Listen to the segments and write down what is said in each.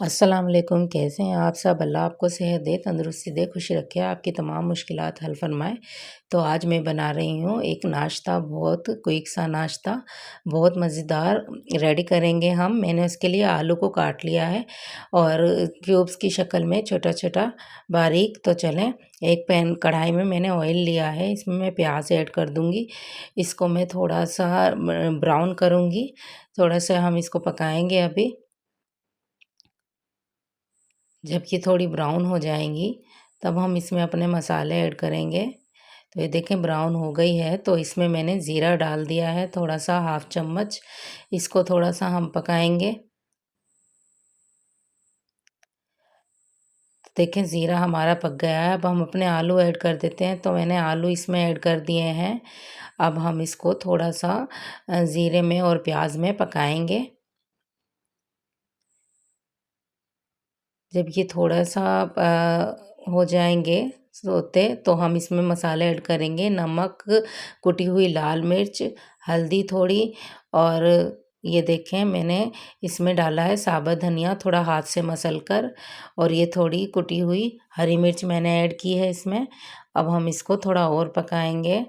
अस्सलाम वालेकुम। कैसे हैं आप सब? अल्लाह आपको सेहत दे, तंदुरुस्ती दे, खुशी रखे, आपकी तमाम मुश्किलात हल फरमाए। तो आज मैं बना रही हूँ एक नाश्ता, बहुत क्विक सा नाश्ता, बहुत मज़ेदार रेडी करेंगे हम। मैंने उसके लिए आलू को काट लिया है और क्यूब्स की शक्ल में छोटा-छोटा बारीक। तो चलें, एक पैन कढ़ाई में मैंने ऑयल लिया है, इसमें मैं प्याज ऐड कर दूँगी। इसको मैं थोड़ा-सा ब्राउन करूँगी, थोड़ा-सा हम इसको पकाएँगे अभी। जब ये थोड़ी ब्राउन हो जाएंगी तब हम इसमें अपने मसाले ऐड करेंगे। तो ये देखें ब्राउन हो गई है, तो इसमें मैंने ज़ीरा डाल दिया है थोड़ा सा, हाफ चम्मच। इसको थोड़ा सा हम पकाएंगे। देखें ज़ीरा हमारा पक गया है। अब हम अपने आलू ऐड कर देते हैं। तो मैंने आलू इसमें ऐड कर दिए हैं। अब हम इसको थोड़ा सा ज़ीरे में और प्याज में पकाएंगे। जब ये थोड़ा सा हो जाएंगे सोते, तो हम इसमें मसाले ऐड करेंगे। नमक, कुटी हुई लाल मिर्च, हल्दी थोड़ी, और ये देखें मैंने इसमें डाला है साबुत धनिया थोड़ा हाथ से मसल कर, और ये थोड़ी कुटी हुई हरी मिर्च मैंने ऐड की है इसमें। अब हम इसको थोड़ा और पकाएंगे।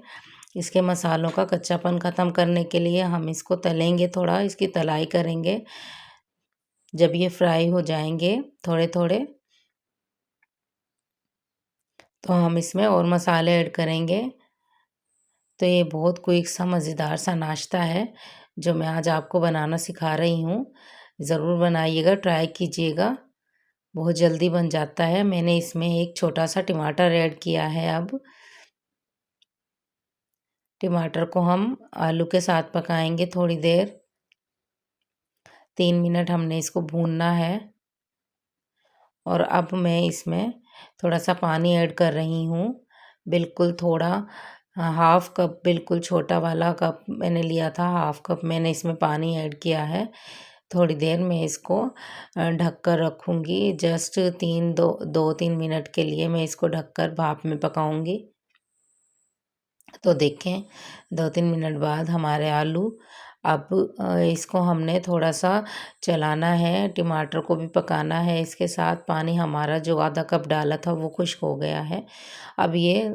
इसके मसालों का कच्चापन ख़त्म करने के लिए हम इसको तलेंगे, थोड़ा इसकी तलाई करेंगे। जब ये फ्राई हो जाएंगे थोड़े-थोड़े, तो हम इसमें और मसाले ऐड करेंगे। तो ये बहुत क्विक सा मज़ेदार सा नाश्ता है जो मैं आज आपको बनाना सिखा रही हूँ। ज़रूर बनाइएगा, ट्राई कीजिएगा, बहुत जल्दी बन जाता है। मैंने इसमें एक छोटा-सा टमाटर ऐड किया है अब। टमाटर को हम आलू के साथ पकाएँगे थोड़ी देर, 3 मिनट हमने इसको भूनना है। और अब मैं इसमें थोड़ा-सा पानी ऐड कर रही हूँ, बिल्कुल थोड़ा, हाफ़ कप, बिल्कुल छोटा वाला कप मैंने लिया था, हाफ़ कप मैंने इसमें पानी ऐड किया है। थोड़ी देर मैं इसको ढक कर रखूँगी, जस्ट 2-3 मिनट के लिए मैं इसको ढककर भाप में पकाऊँगी। तो देखें 2-3 मिनट बाद हमारे आलू, अब इसको हमने थोड़ा-सा चलाना है, टमाटर को भी पकाना है इसके साथ। पानी हमारा जो आधा कप डाला था वो खुश्क हो गया है। अब ये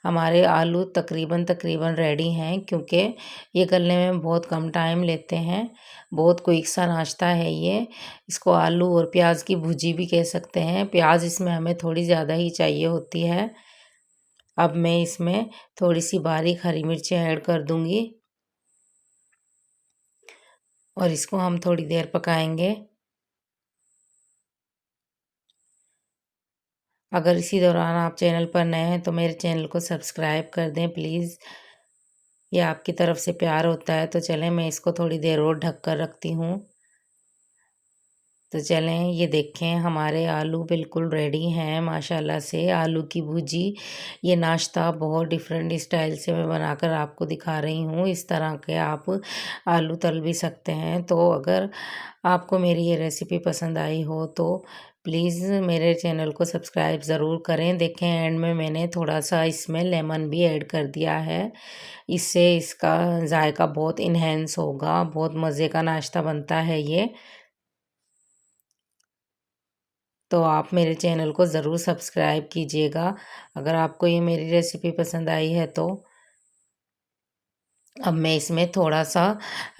हमारे आलू तकरीबन रेडी हैं, क्योंकि ये गलने में बहुत कम टाइम लेते हैं। बहुत क्विक सा नाश्ता है ये। इसको आलू और प्याज की भुजी भी कह सकते हैं। प्याज इसमें हमें थोड़ी ज़्यादा ही चाहिए होती है। अब मैं इसमें थोड़ी-सी बारीक हरी मिर्चें ऐड कर दूँगी और इसको हम थोड़ी देर पकाएँगे। अगर इसी दौरान आप चैनल पर नए हैं तो मेरे चैनल को सब्सक्राइब कर दें प्लीज़। ये आपकी तरफ से प्यार होता है। तो चलें, मैं इसको थोड़ी देर और ढक कर रखती हूँ। तो चलें, ये देखें हमारे आलू बिल्कुल रेडी हैं माशाल्लाह से। आलू की भुजी, ये नाश्ता बहुत डिफरेंट स्टाइल से मैं बनाकर आपको दिखा रही हूँ। इस तरह के आप आलू तल भी सकते हैं। तो अगर आपको मेरी ये रेसिपी पसंद आई हो तो प्लीज़ मेरे चैनल को सब्सक्राइब ज़रूर करें। देखें एंड में मैंने थोड़ा-सा इसमें लेमन भी ऐड कर दिया है। इससे इसका ज़ायका बहुत इन्हेंस होगा, बहुत मज़े का नाश्ता बनता है ये। तो आप मेरे चैनल को ज़रूर सब्सक्राइब कीजिएगा, अगर आपको ये मेरी रेसिपी पसंद आई है तो। अब मैं इसमें थोड़ा-सा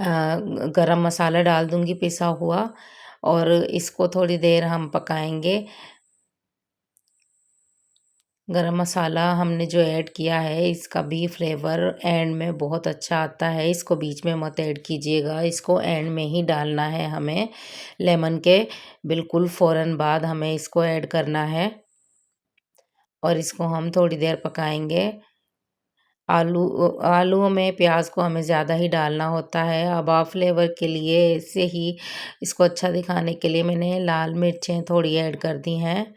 गरम मसाला डाल दूँगी पिसा हुआ, और इसको थोड़ी देर हम पकाएँगे। गरम मसाला हमने जो ऐड किया है, इसका भी फ्लेवर एंड में बहुत अच्छा आता है। इसको बीच में मत ऐड कीजिएगा, इसको एंड में ही डालना है हमें। लेमन के बिल्कुल फ़ौरन बाद हमें इसको ऐड करना है और इसको हम थोड़ी देर पकाएँगे। आलूओं में प्याज़ को हमें ज़्यादा ही डालना होता है। अब फ्लेवर के लिए ऐसे ही इसको अच्छा दिखाने के लिए मैंने लाल मिर्चें थोड़ी ऐड कर दी हैं।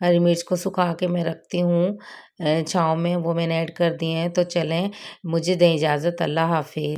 हरी मिर्च को सुखा के मैं रखती हूँ छाँव में, वो मैंने ऐड कर दी हैं। तो चलें, मुझे दें इजाज़त। अल्लाह हाफ़िज़।